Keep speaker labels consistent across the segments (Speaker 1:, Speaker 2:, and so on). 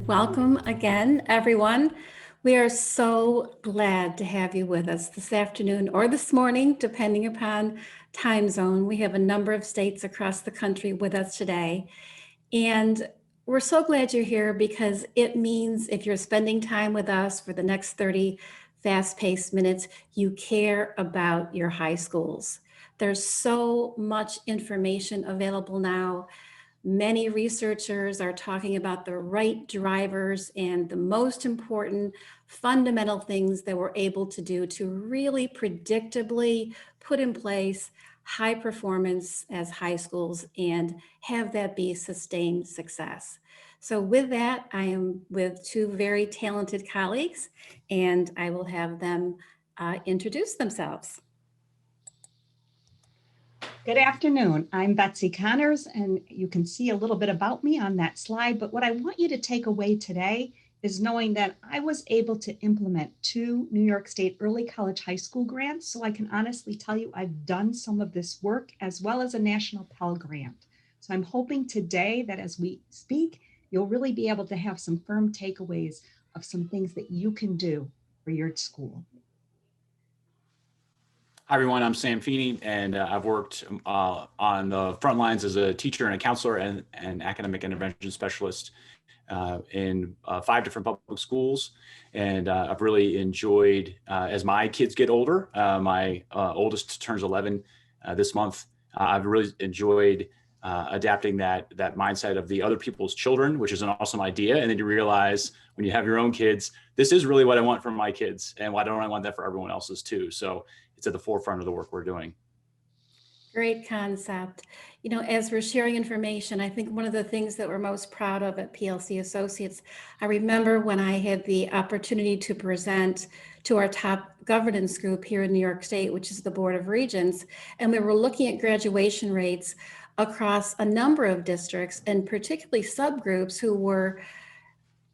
Speaker 1: Welcome again, everyone. We are so glad to have you with us this afternoon or this morning, depending upon time zone. We have a number of states across the country with us today. And we're so glad you're here because it means if you're spending time with us for the next 30 fast-paced minutes, you care about your high schools. There's so much information available now. Many researchers are talking about the right drivers and the most important fundamental things that we're able to do to really predictably put in place high performance as high schools and have that be sustained success. So with that, I am with two very talented colleagues and I will have them introduce themselves.
Speaker 2: Good afternoon. I'm Betsy Connors, and you can see a little bit about me on that slide. But what I want you to take away today is knowing that I was able to implement 2 New York State early college high school grants. So I can honestly tell you I've done some of this work as well as a national Pell Grant. So I'm hoping today that as we speak, you'll really be able to have some firm takeaways of some things that you can do for your school.
Speaker 3: Hi, everyone. I'm Sam Feeney, and I've worked on the front lines as a teacher and a counselor and an academic intervention specialist in 5 different public schools. And I've really enjoyed, as my kids get older, my oldest turns 11 this month, I've really enjoyed adapting that mindset of the other people's children, which is an awesome idea. And then you realize when you have your own kids, this is really what I want from my kids, and why don't I want that for everyone else's too? So it's at the forefront of the work we're doing.
Speaker 1: Great concept. You know, as we're sharing information, I think one of the things that we're most proud of at PLC Associates, I remember when I had the opportunity to present to our top governance group here in New York State, which is the Board of Regents, and we were looking at graduation rates across a number of districts and particularly subgroups who were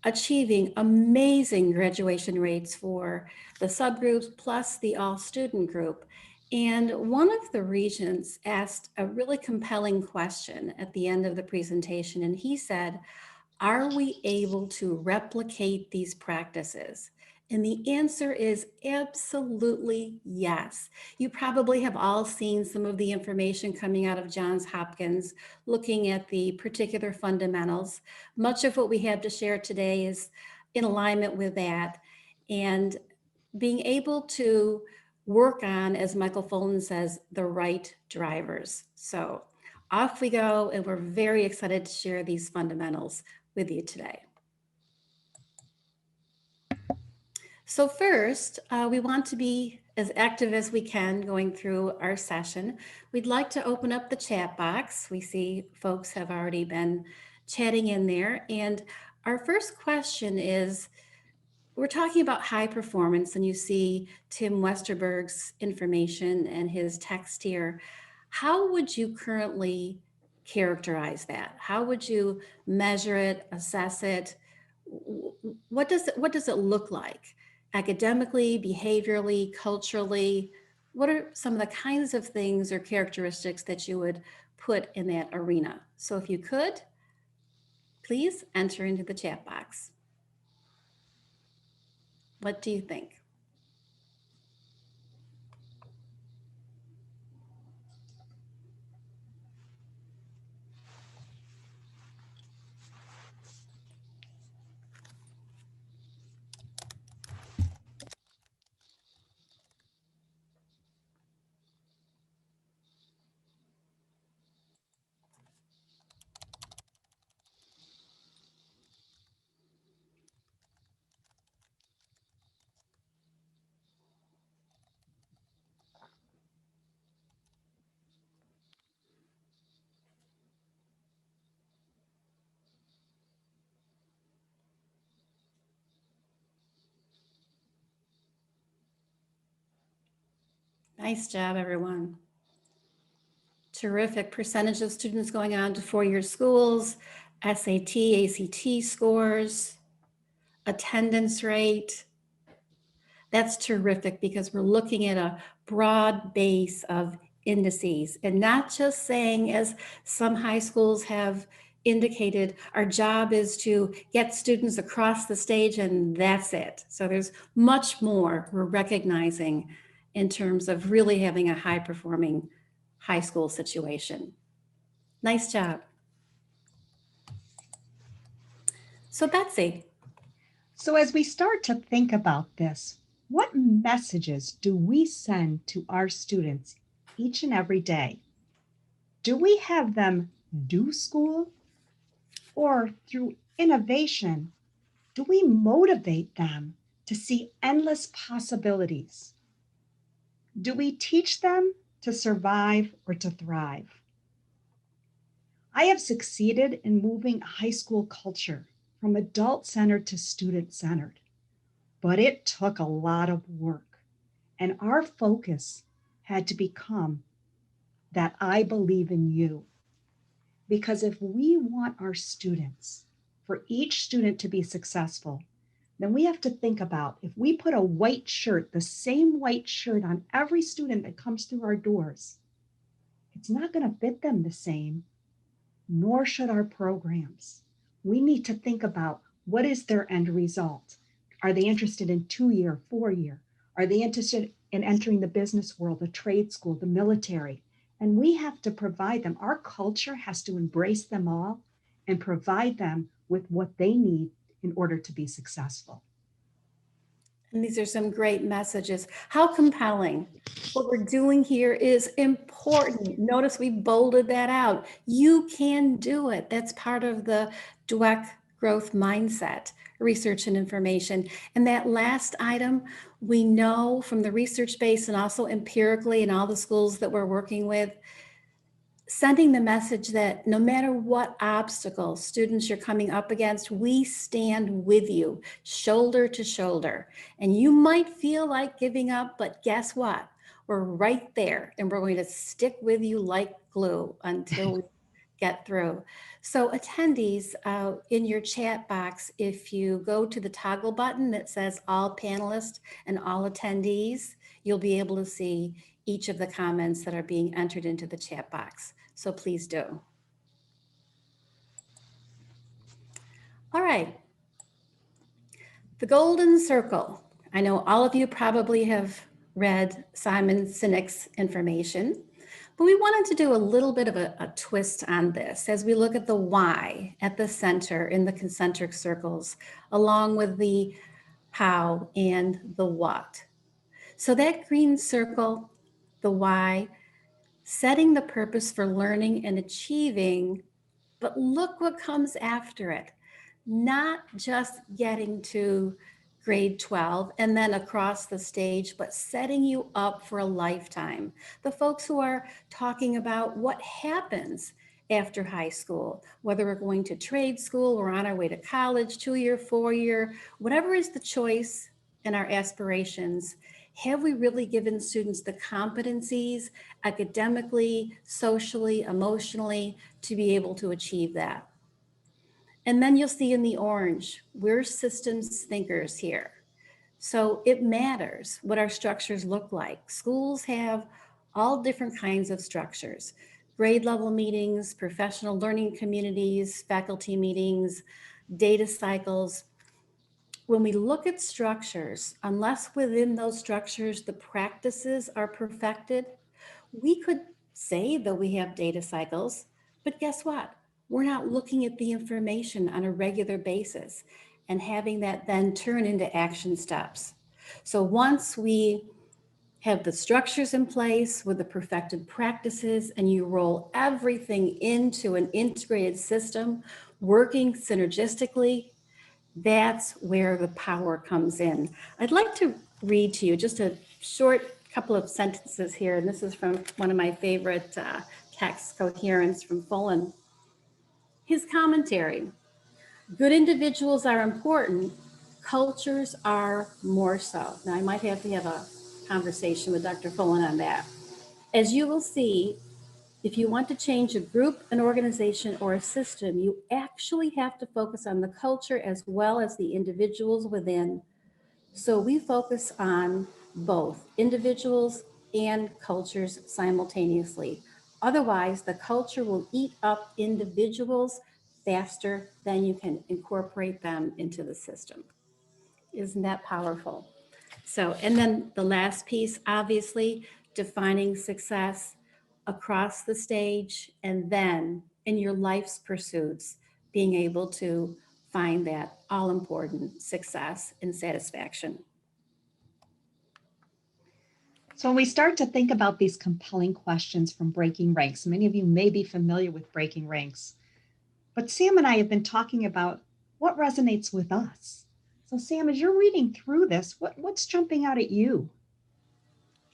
Speaker 1: achieving amazing graduation rates for the subgroups plus the all student group. And one of the regents asked a really compelling question at the end of the presentation. And he said, are we able to replicate these practices? And the answer is absolutely yes. You probably have all seen some of the information coming out of Johns Hopkins, looking at the particular fundamentals. Much of what we have to share today is in alignment with that. And being able to work on, as Michael Fulton says, the right drivers. So off we go, and we're very excited to share these fundamentals with you today. So first, we want to be as active as we can going through our session. We'd like to open up the chat box. We see folks have already been chatting in there. And our first question is, we're talking about high performance, and you see Tim Westerberg's information and his text here. How would you currently characterize that? How would you measure it, assess it? What does it look like? Academically, behaviorally, culturally? What are some of the kinds of things or characteristics that you would put in that arena? So if you could, please enter into the chat box. What do you think? Nice job, everyone. Terrific percentage of students going on to 4-year schools, SAT, ACT scores, attendance rate. That's terrific because we're looking at a broad base of indices and not just saying, as some high schools have indicated, our job is to get students across the stage and that's it. So there's much more we're recognizing in terms of really having a high performing high school situation. Nice job. So Betsy.
Speaker 2: So as we start to think about this, what messages do we send to our students each and every day? Do we have them do school? Or through innovation, do we motivate them to see endless possibilities? Do we teach them to survive or to thrive? I have succeeded in moving high school culture from adult-centered to student-centered, but it took a lot of work. And our focus had to become that I believe in you. Because if we want our students, for each student to be successful, then we have to think about if we put a white shirt, the same white shirt on every student that comes through our doors, it's not going to fit them the same, nor should our programs. We need to think about what is their end result. Are they interested in 2-year, 4-year? Are they interested in entering the business world, the trade school, the military? And we have to provide them. Our culture has to embrace them all and provide them with what they need in order to be successful.
Speaker 1: And these are some great messages. How compelling. What we're doing here is important. Notice we bolded that out. You can do it. That's part of the DWEC growth mindset, research and information. And that last item, we know from the research base and also empirically in all the schools that we're working with, sending the message that no matter what obstacles students you're coming up against, we stand with you shoulder to shoulder. And you might feel like giving up, but guess what? We're right there and we're going to stick with you like glue until we get through. So attendees, in your chat box, if you go to the toggle button that says all panelists and all attendees, you'll be able to see each of the comments that are being entered into the chat box. So please do. All right. The Golden Circle. I know all of you probably have read Simon Sinek's information, but we wanted to do a little bit of a twist on this as we look at the why at the center in the concentric circles, along with the how and the what. So that green circle, the why, setting the purpose for learning and achieving, but look what comes after it. Not just getting to grade 12 and then across the stage, but setting you up for a lifetime. The folks who are talking about what happens after high school, whether we're going to trade school, we're on our way to college, 2-year, 4-year, whatever is the choice and our aspirations, have we really given students the competencies academically, socially, emotionally to be able to achieve that? And then you'll see in the orange, we're systems thinkers here. So it matters what our structures look like. Schools have all different kinds of structures: grade level meetings, professional learning communities, faculty meetings, data cycles. When we look at structures, unless within those structures the practices are perfected, we could say that we have data cycles, but guess what? We're not looking at the information on a regular basis and having that then turn into action steps. So once we have the structures in place with the perfected practices and you roll everything into an integrated system working synergistically, that's where the power comes in. I'd like to read to you just a short couple of sentences here, and this is from one of my favorite texts, Coherence from Fullen. His commentary: good individuals are important, cultures are more so. Now I might have to have a conversation with Dr. Fullen on that. As you will see, if you want to change a group, an organization, or a system, you actually have to focus on the culture as well as the individuals within. So we focus on both individuals and cultures simultaneously. Otherwise, the culture will eat up individuals faster, then you can incorporate them into the system. Isn't that powerful? So, and then the last piece, obviously, defining success across the stage, and then in your life's pursuits, being able to find that all important success and satisfaction.
Speaker 2: So when we start to think about these compelling questions from Breaking Ranks, many of you may be familiar with Breaking Ranks, but Sam and I have been talking about what resonates with us. So Sam, as you're reading through this, what's jumping out at you?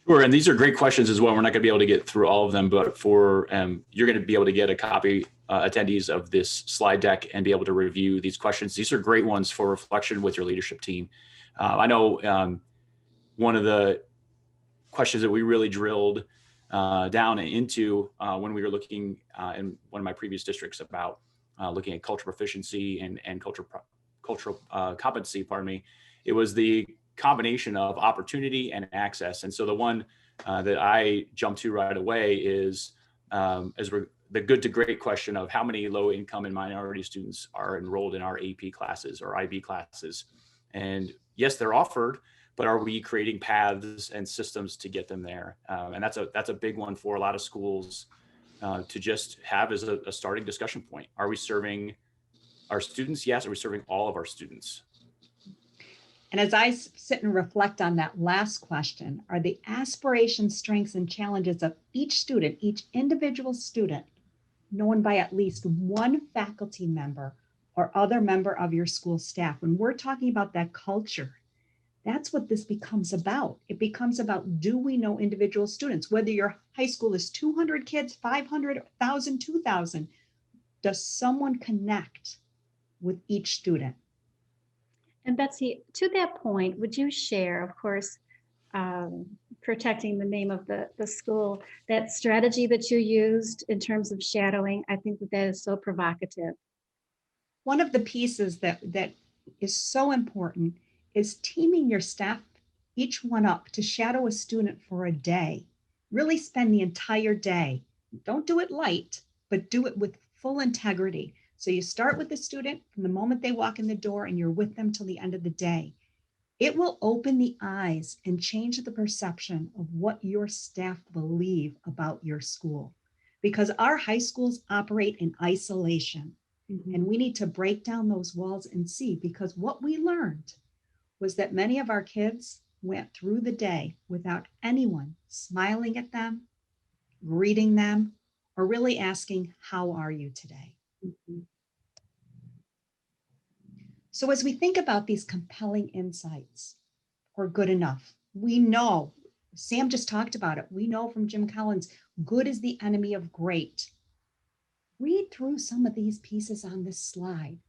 Speaker 3: Sure, and these are great questions as well. We're not going to be able to get through all of them, but for you're going to be able to get a copy, attendees of this slide deck, and be able to review these questions. These are great ones for reflection with your leadership team. I know one of the questions that we really drilled down into when we were looking in one of my previous districts about looking at cultural proficiency and cultural competency, pardon me, it was the combination of opportunity and access. And so the one that I jumped to right away is the good to great question of how many low income and minority students are enrolled in our AP classes or IB classes. And yes, they're offered, but are we creating paths and systems to get them there? And that's a big one for a lot of schools to just have as a starting discussion point. Are we serving our students? Yes. Are we serving all of our students?
Speaker 2: And as I sit and reflect on that last question, are the aspirations, strengths, and challenges of each student, each individual student, known by at least one faculty member or other member of your school staff? When we're talking about that culture, that's what this becomes about. It becomes about, do we know individual students? Whether your high school is 200 kids, 500, 1,000, 2,000, does someone connect with each student?
Speaker 1: And Betsy, to that point, would you share, of course, protecting the name of the school, that strategy that you used in terms of shadowing? I think that is so provocative.
Speaker 2: One of the pieces that is so important is teaming your staff, each one up, to shadow a student for a day. Really spend the entire day. Don't do it light, but do it with full integrity. So you start with the student from the moment they walk in the door and you're with them till the end of the day. It will open the eyes and change the perception of what your staff believe about your school, because our high schools operate in isolation. Mm-hmm. And we need to break down those walls and see, because what we learned was that many of our kids went through the day without anyone smiling at them, greeting them, or really asking, how are you today? Mm-hmm. So as we think about these compelling insights, or good enough, we know, Sam just talked about it, we know from Jim Collins, good is the enemy of great. Read through some of these pieces on this slide.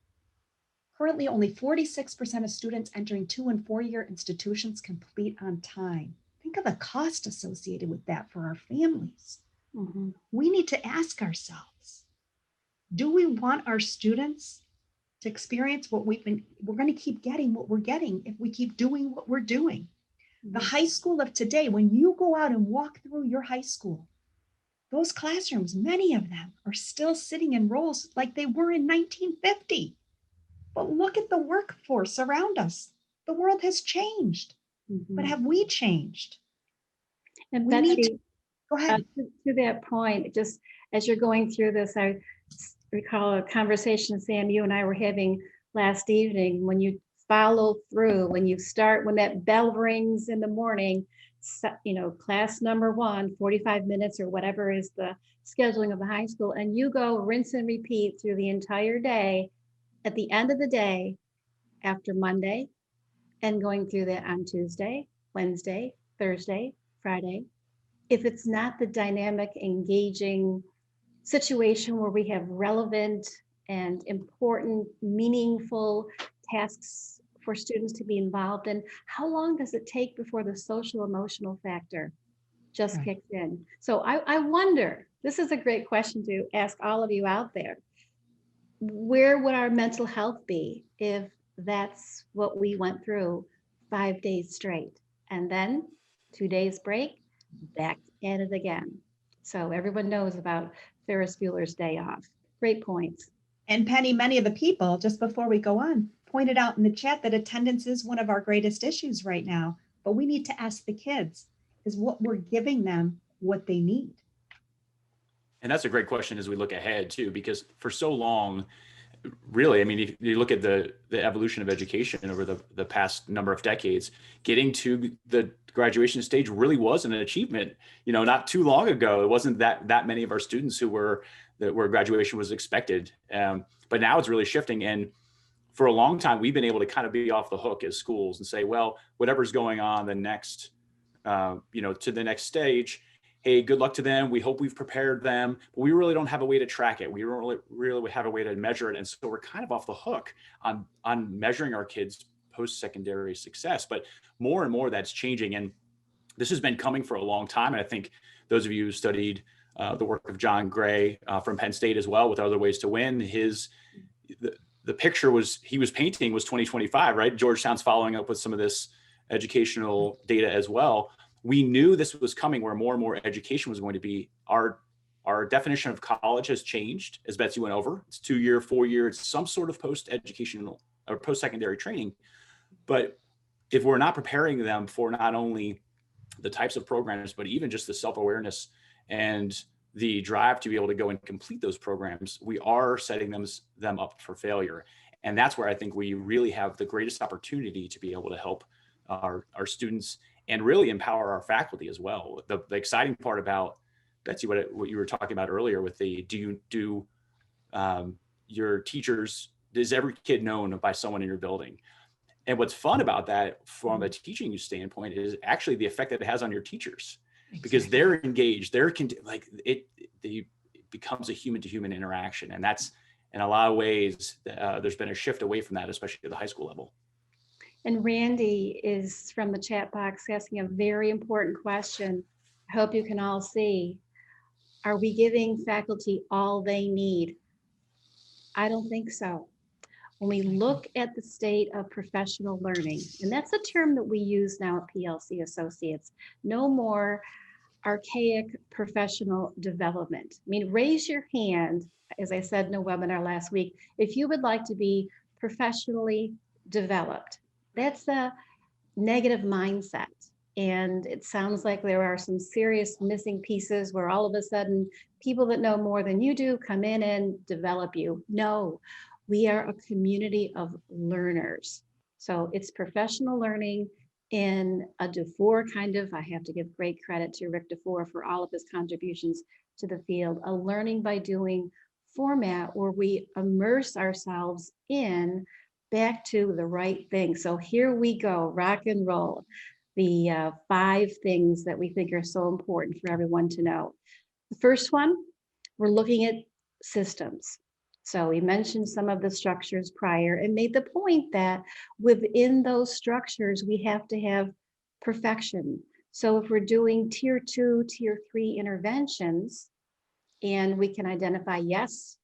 Speaker 2: Currently, only 46% of students entering 2- and 4-year institutions complete on time. Think of the cost associated with that for our families. Mm-hmm. We need to ask ourselves, do we want our students to experience what we're going to keep getting what we're getting if we keep doing what we're doing? Mm-hmm. The high school of today, when you go out and walk through your high school, those classrooms, many of them are still sitting in rows like they were in 1950. But look at the workforce around us. The world has changed. Mm-hmm. But have we changed?
Speaker 1: And Betsy, go ahead. To that point, just as you're going through this, I recall a conversation, Sam, you and I were having last evening. When you follow through, when that bell rings in the morning, class number 1, 45 minutes or whatever is the scheduling of the high school, and you go rinse and repeat through the entire day. At the end of the day, after Monday, and going through that on Tuesday, Wednesday, Thursday, Friday, if it's not the dynamic, engaging situation where we have relevant and important, meaningful tasks for students to be involved in, how long does it take before the social emotional factor just kicks in? So I wonder, this is a great question to ask all of you out there. Where would our mental health be if that's what we went through 5 days straight, and then 2 days break, back at it again? So everyone knows about Ferris Bueller's Day Off. Great points.
Speaker 2: And Penny, many of the people, just before we go on, pointed out in the chat that attendance is one of our greatest issues right now. But we need to ask the kids, is what we're giving them what they need?
Speaker 3: And that's a great question as we look ahead too, because for so long, really, I mean, if you look at the evolution of education over the past number of decades, getting to the graduation stage really was an achievement. You know, not too long ago, it wasn't that many of our students who were where graduation was expected. But now it's really shifting. And for a long time, we've been able to kind of be off the hook as schools and say, well, whatever's going on the next, to the next stage, hey, good luck to them. We hope we've prepared them, but we really don't have a way to track it. We don't really have a way to measure it. And so we're kind of off the hook on measuring our kids' post-secondary success. But more and more that's changing. And this has been coming for a long time. And I think those of you who studied the work of John Gray from Penn State as well with Other Ways to Win, the picture he was painting was 2025, right? Georgetown's following up with some of this educational data as well. We knew this was coming, where more and more education was going to be. Our definition of college has changed, as Betsy went over. It's 2-year, 4-year, it's some sort of post-educational or post-secondary training. But if we're not preparing them for not only the types of programs, but even just the self-awareness and the drive to be able to go and complete those programs, we are setting them up for failure. And that's where I think we really have the greatest opportunity to be able to help our students and really empower our faculty as well. The exciting part about, Betsy, what you were talking about earlier with your teachers, is every kid known by someone in your building? And what's fun about that from a teaching standpoint is actually the effect that it has on your teachers. Exactly. Because they're engaged, it becomes a human-to-human interaction. And that's, in a lot of ways, there's been a shift away from that, especially at the high school level.
Speaker 1: And Randy is from the chat box asking a very important question. I hope you can all see. Are we giving faculty all they need? I don't think so. When we look at the state of professional learning, and that's a term that we use now at PLC Associates, no more archaic professional development. I mean, raise your hand, as I said in a webinar last week, if you would like to be professionally developed. That's a negative mindset. And it sounds like there are some serious missing pieces where all of a sudden people that know more than you do come in and develop you. No, we are a community of learners. So it's professional learning in a DeFore kind of, I have to give great credit to Rick DeFore for all of his contributions to the field, a learning by doing format where we immerse ourselves in back to the right thing. So here we go, rock and roll. The 5 things that we think are so important for everyone to know. The first one, we're looking at systems. So we mentioned some of the structures prior and made the point that within those structures, we have to have perfection. So if we're doing tier 2, tier 3 interventions, and we can identify, yes,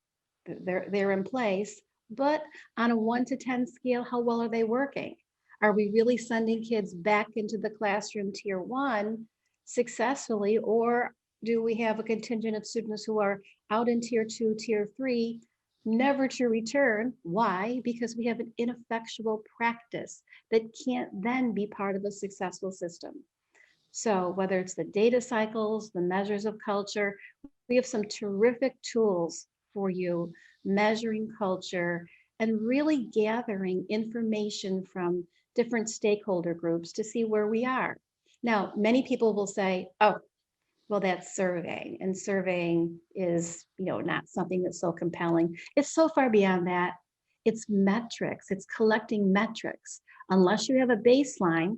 Speaker 1: they're in place, but on a 1 to 10 scale, how well are they working? Are we really sending kids back into the classroom tier 1 successfully, or do we have a contingent of students who are out in tier 2, tier 3, never to return? Why? Because we have an ineffectual practice that can't then be part of a successful system. So whether it's the data cycles, the measures of culture, we have some terrific tools for you measuring culture and really gathering information from different stakeholder groups to see where we are. Now, many people will say, oh, well, that's surveying, and surveying is, not something that's so compelling. It's so far beyond that. It's metrics, it's collecting metrics. Unless you have a baseline,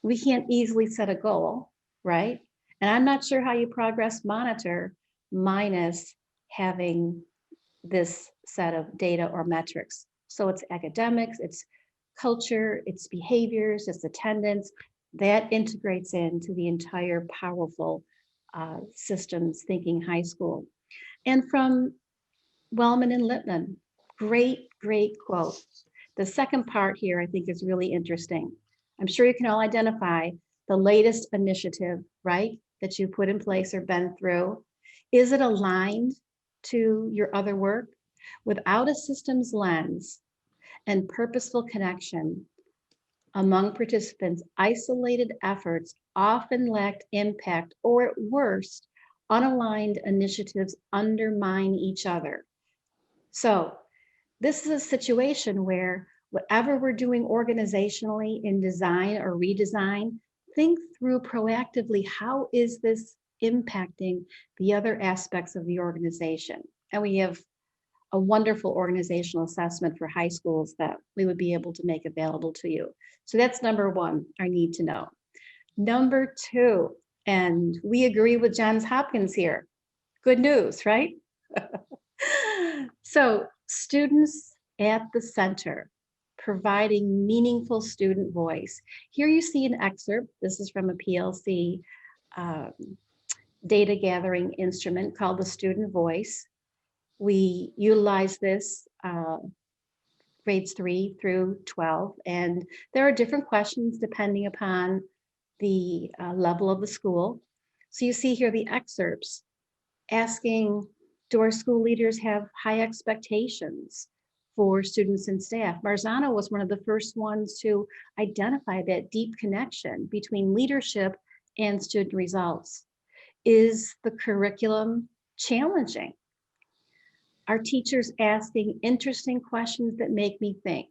Speaker 1: we can't easily set a goal, right? And I'm not sure how you progress monitor minus having this set of data or metrics. So it's academics, it's culture, it's behaviors, it's attendance, that integrates into the entire powerful systems thinking high school. And from Wellman and Lippman, great quote. The second part here I think is really interesting. I'm sure you can all identify the latest initiative, right, that you put in place or been through. Is it aligned to your other work? Without a systems lens and purposeful connection among participants, isolated efforts often lacked impact, or at worst, unaligned initiatives undermine each other. So this is a situation where whatever we're doing organizationally in design or redesign, think through proactively, how is this impacting the other aspects of the organization? And we have a wonderful organizational assessment for high schools that we would be able to make available to you. So that's number one, our need to know. Number two, and we agree with Johns Hopkins here. Good news, right? So students at the center, providing meaningful student voice. Here you see an excerpt. This is from a PLC data gathering instrument called the Student Voice. We utilize this grades 3 through 12, and there are different questions depending upon the level of the school. So you see here the excerpts asking, do our school leaders have high expectations for students and staff? Marzano was one of the first ones to identify that deep connection between leadership and student results. Is the curriculum challenging? Are teachers asking interesting questions that make me think?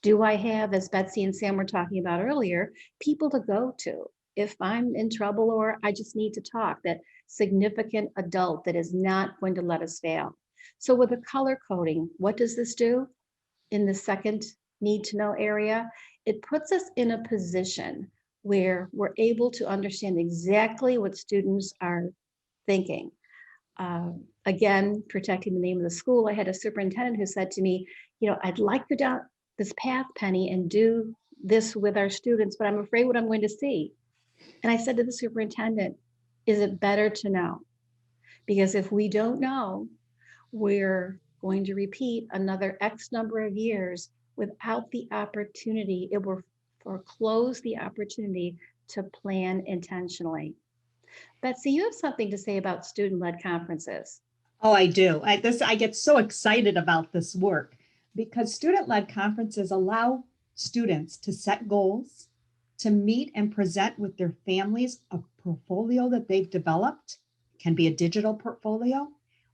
Speaker 1: Do I have, as Betsy and Sam were talking about earlier, people to go to if I'm in trouble or I just need to talk, that significant adult that is not going to let us fail? So with the color coding, what does this do in the second need to know area? It puts us in a position where we're able to understand exactly what students are thinking. Again, protecting the name of the school, I had a superintendent who said to me, I'd like to go down this path, Penny, and do this with our students, but I'm afraid what I'm going to see. And I said to the superintendent, is it better to know? Because if we don't know, we're going to repeat another X number of years without the opportunity. It will foreclose the opportunity to plan intentionally. Betsy, you have something to say about student-led conferences.
Speaker 2: Oh, I do. I get so excited about this work because student-led conferences allow students to set goals, to meet and present with their families a portfolio that they've developed, can be a digital portfolio,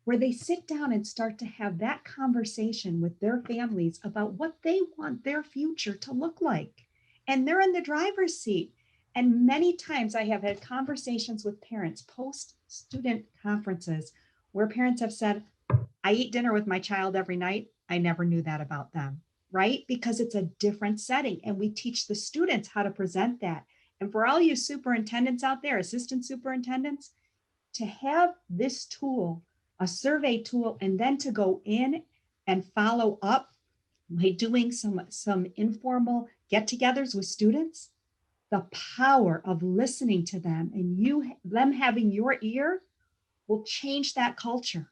Speaker 2: where they sit down and start to have that conversation with their families about what they want their future to look like. And they're in the driver's seat. And many times I have had conversations with parents post-student conferences where parents have said, I eat dinner with my child every night. I never knew that about them, right? Because it's a different setting and we teach the students how to present that. And for all you superintendents out there, assistant superintendents, to have this tool, a survey tool, and then to go in and follow up by doing some informal get-togethers with students, the power of listening to them and them having your ear will change that culture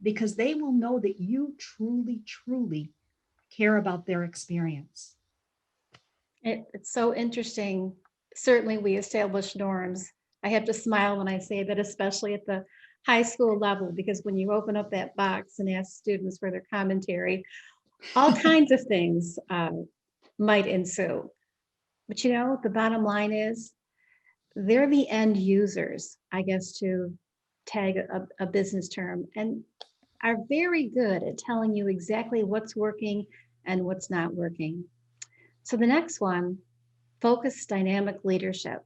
Speaker 2: because they will know that you truly, truly care about their experience.
Speaker 1: It's so interesting. Certainly we establish norms. I have to smile when I say that, especially at the high school level, because when you open up that box and ask students for their commentary, all kinds of things might ensue. But the bottom line is they're the end users, I guess, to tag a business term, and are very good at telling you exactly what's working and what's not working. So the next one, focused dynamic leadership.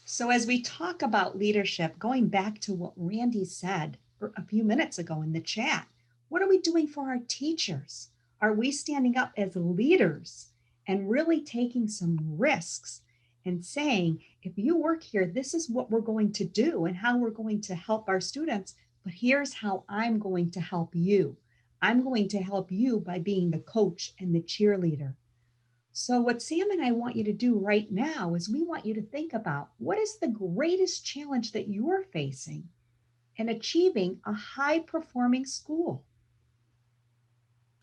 Speaker 2: So as we talk about leadership, going back to what Randy said a few minutes ago in the chat, what are we doing for our teachers? Are we standing up as leaders and really taking some risks and saying, if you work here, this is what we're going to do and how we're going to help our students, but here's how I'm going to help you. I'm going to help you by being the coach and the cheerleader. So what Sam and I want you to do right now is we want you to think about what is the greatest challenge that you're facing in achieving a high-performing school.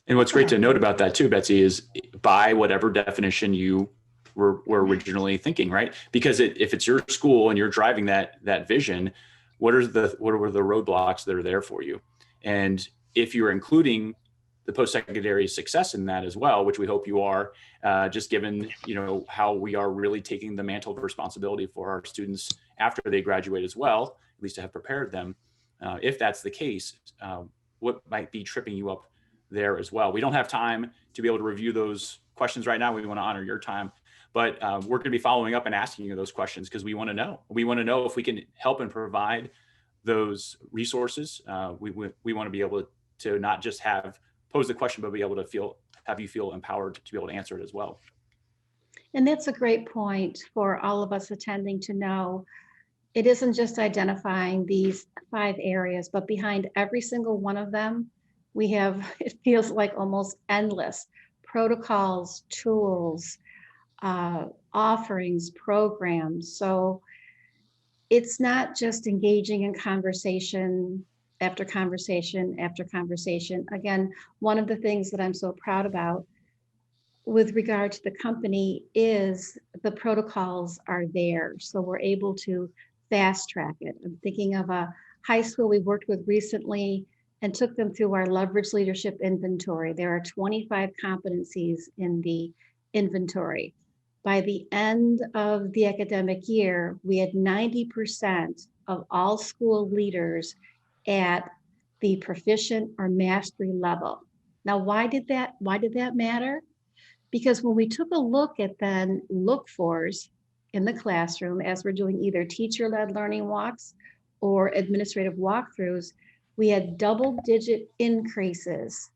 Speaker 3: And what's great to note about that too, Betsy, is by whatever definition you were originally thinking, right? Because if it's your school and you're driving that vision, what are the roadblocks that are there for you? And if you're including the post-secondary success in that as well, which we hope you are, just given, how we are really taking the mantle of responsibility for our students after they graduate as well, at least to have prepared them. If that's the case, what might be tripping you up there as well? We don't have time to be able to review those questions right now. We want to honor your time, but we're going to be following up and asking you those questions because we want to know. We want to know if we can help and provide those resources. We want to be able to not just pose the question, but be able to have you feel empowered to be able to answer it as well.
Speaker 1: And that's a great point for all of us attending to know. It isn't just identifying these 5 areas, but behind every single one of them, we have, it feels like almost endless protocols, tools, offerings, programs. So it's not just engaging in conversation after conversation after conversation. Again, one of the things that I'm so proud about with regard to the company is the protocols are there. So we're able to fast track it. I'm thinking of a high school we worked with recently and took them through our leverage leadership inventory. There are 25 competencies in the inventory. By the end of the academic year, we had 90% of all school leaders at the proficient or mastery level. Now, why did that matter? Because when we took a look at then look-fors in the classroom, as we're doing either teacher-led learning walks or administrative walkthroughs, we had double-digit increases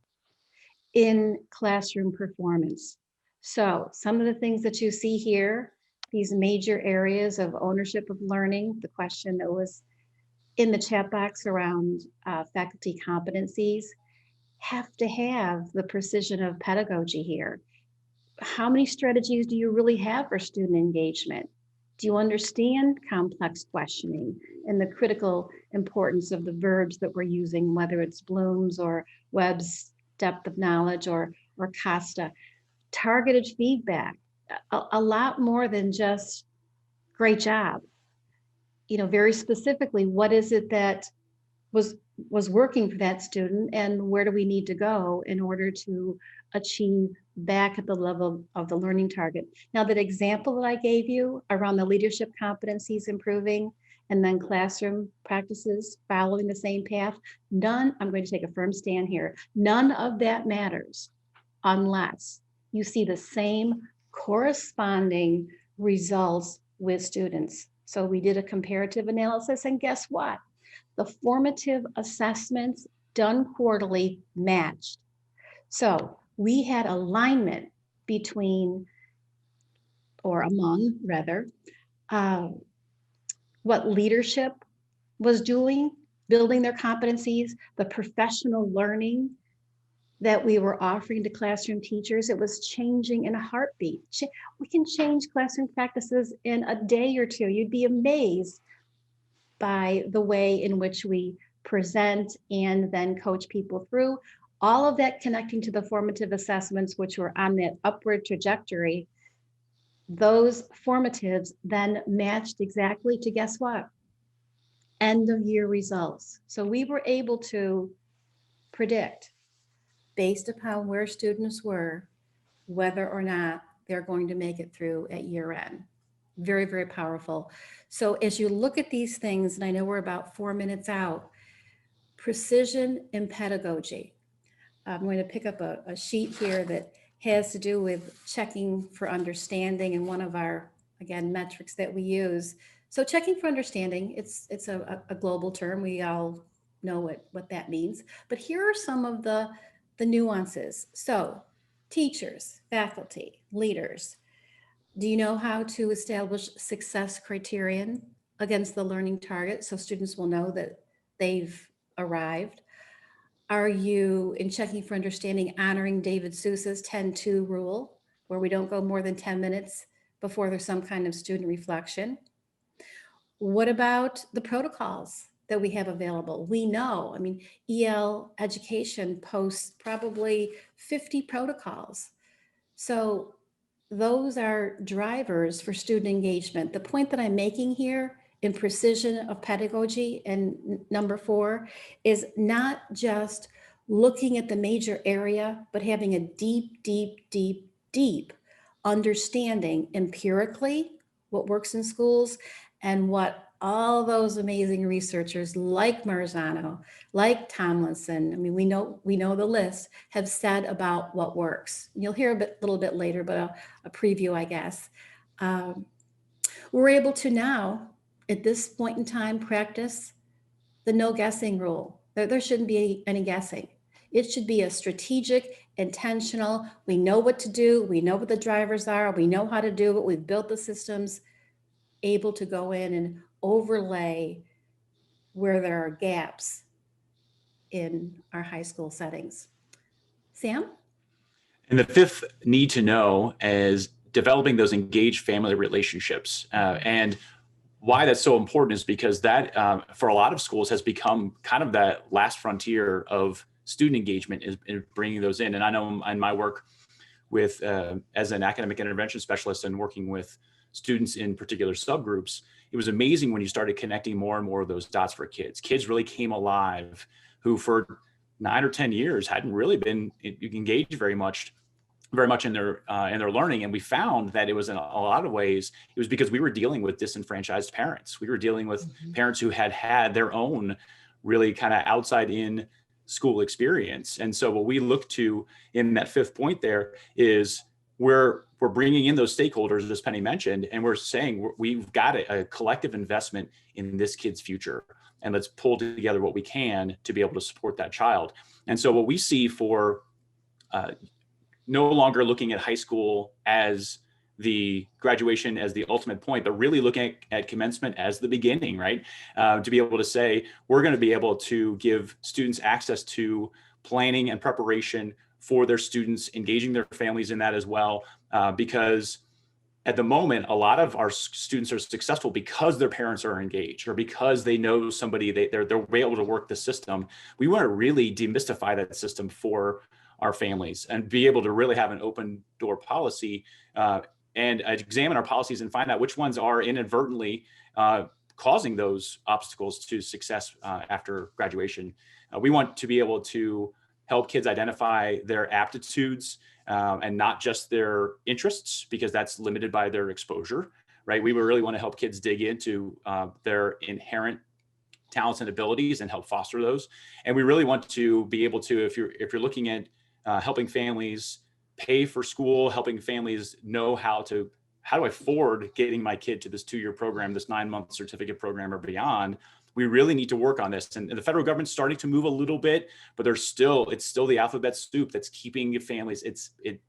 Speaker 1: in classroom performance. So some of the things that you see here, these major areas of ownership of learning, the question that was in the chat box around faculty competencies, have to have the precision of pedagogy here. How many strategies do you really have for student engagement? Do you understand complex questioning and the critical importance of the verbs that we're using, whether it's Bloom's or Webb's depth of knowledge or Costa? Targeted feedback, a lot more than just great job. Very specifically, what is it that was working for that student and where do we need to go in order to achieve back at the level of the learning target? Now, that example that I gave you around the leadership competencies improving and then classroom practices following the same path, I'm going to take a firm stand here, none of that matters unless you see the same corresponding results with students. So we did a comparative analysis, and guess what? The formative assessments done quarterly matched. So we had alignment between, or among rather, what leadership was doing, building their competencies, the professional learning that we were offering to classroom teachers. It was changing in a heartbeat. We can change classroom practices in a day or two. You'd be amazed by the way in which we present and then coach people through. All of that connecting to the formative assessments, which were on that upward trajectory. Those formatives then matched exactly to, guess what? End of year results. So we were able to predict, based upon where students were, whether or not they're going to make it through at year end. Very, very powerful. So as you look at these things, and I know we're about 4 minutes out, precision in pedagogy. I'm going to pick up a sheet here that has to do with checking for understanding, and one of our, again, metrics that we use. So checking for understanding, it's a global term. We all know what that means. But here are some of the nuances. So teachers, faculty, leaders, do you know how to establish success criterion against the learning target so students will know that they've arrived? Are you, in checking for understanding, honoring David Seuss's 10-2 rule, where we don't go more than 10 minutes before there's some kind of student reflection? What about the protocols that we have available? We know, EL education posts probably 50 protocols. So those are drivers for student engagement. The point that I'm making here in precision of pedagogy. And number 4 is not just looking at the major area, but having a deep, deep, deep, deep understanding empirically what works in schools and what all those amazing researchers like Marzano, like Tomlinson, I mean, we know the list, have said about what works. You'll hear a little bit later, but a preview, I guess. We're able to now, at this point in time, practice the no guessing rule. There shouldn't be any guessing. It should be a strategic, intentional, we know what to do, we know what the drivers are, we know how to do it, we've built the systems, able to go in and overlay where there are gaps in our high school settings. Sam?
Speaker 3: And the 5th need to know is developing those engaged family relationships. And why that's so important is because that, for a lot of schools, has become kind of that last frontier of student engagement is bringing those in. And I know in my work with, as an academic intervention specialist and working with students in particular subgroups, it was amazing when you started connecting more and more of those dots for kids. Kids really came alive who for 9 or 10 years hadn't really been engaged very much in their learning. And we found that it was in a lot of ways, it was because we were dealing with disenfranchised parents. We were dealing with parents who had their own really kind of outside in school experience. And so what we look to in that 5th point there is we're bringing in those stakeholders, as Penny mentioned, and we're saying we've got a collective investment in this kid's future. And let's pull together what we can to be able to support that child. And so what we see for no longer looking at high school as the graduation as the ultimate point, but really looking at commencement as the beginning, right? To be able to say, we're going to be able to give students access to planning and preparation for their students, engaging their families in that as well. Because at the moment, a lot of our students are successful because their parents are engaged or because they know somebody, they're able to work the system. We want to really demystify that system for our families and be able to really have an open door policy and examine our policies and find out which ones are inadvertently causing those obstacles to success after graduation. We want to be able to help kids identify their aptitudes and not just their interests, because that's limited by their exposure, right? We really want to help kids dig into their inherent talents and abilities and help foster those. And we really want to be able to, if you're looking at helping families pay for school, helping families know how do I afford getting my kid to this 2-year program, this 9-month certificate program or beyond, we really need to work on this. And the federal government's starting to move a little bit, but it's still the alphabet soup that's keeping families, it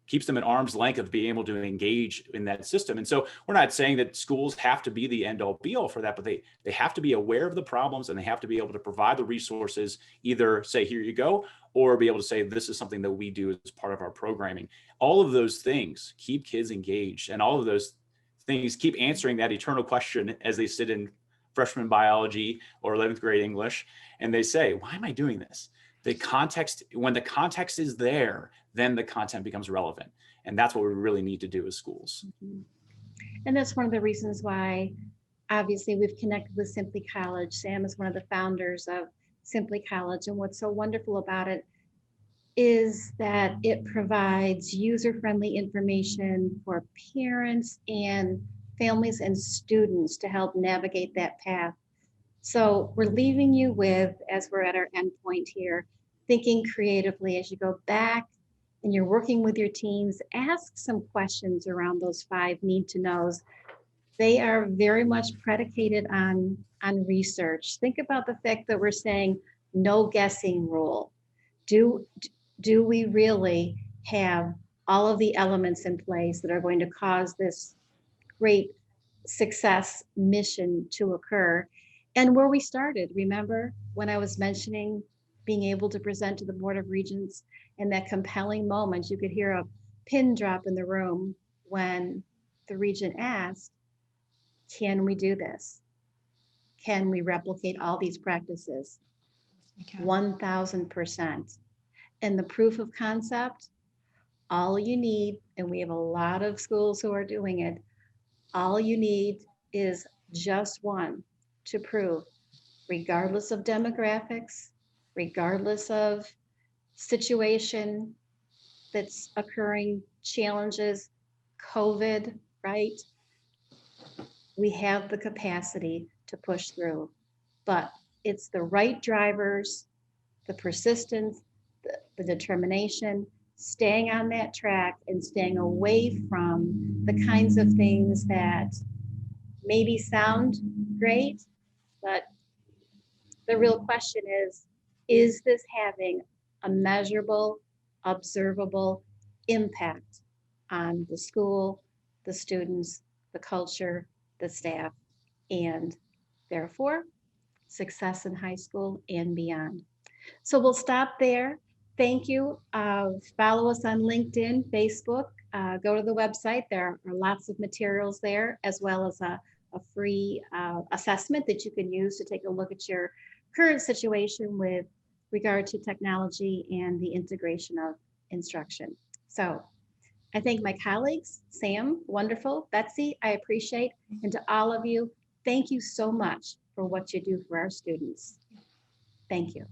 Speaker 3: keeps them at arm's length of being able to engage in that system. And so we're not saying that schools have to be the end all be all for that, but they have to be aware of the problems and they have to be able to provide the resources, either say, here you go, or be able to say, this is something that we do as part of our programming. All of those things keep kids engaged, and all of those things keep answering that eternal question as they sit in freshman biology or 11th grade English, and they say, why am I doing this? The context, when the context is there, then the content becomes relevant. And that's what we really need to do as schools.
Speaker 1: And that's one of the reasons why, obviously, we've connected with SimpliCollege. Sam is one of the founders of SimpliCollege. And what's so wonderful about it is that it provides user-friendly information for parents and families and students to help navigate that path. So we're leaving you with, as we're at our end point here, thinking creatively as you go back and you're working with your teams, ask some questions around those 5 need to knows. They are very much predicated on research. Think about the fact that we're saying no guessing rule. Do we really have all of the elements in place that are going to cause this great success mission to occur? And where we started, remember when I was mentioning being able to present to the Board of Regents in that compelling moment, you could hear a pin drop in the room when the regent asked, can we do this? Can we replicate all these practices? 1000%. And the proof of concept, all you need, and we have a lot of schools who are doing it, all you need is just one, to prove, regardless of demographics, regardless of situation that's occurring, challenges, COVID, right? We have the capacity to push through, but it's the right drivers, the persistence, the determination, staying on that track and staying away from the kinds of things that maybe sound great, but the real question is this having a measurable, observable impact on the school, the students, the culture, the staff, and therefore success in high school and beyond. So we'll stop there. Thank you. Follow us on LinkedIn, Facebook. Go to the website. There are lots of materials there, as well as a free assessment that you can use to take a look at your current situation with regard to technology and the integration of instruction. So I thank my colleagues, Sam, wonderful, Betsy, I appreciate, and to all of you, thank you so much for what you do for our students. Thank you.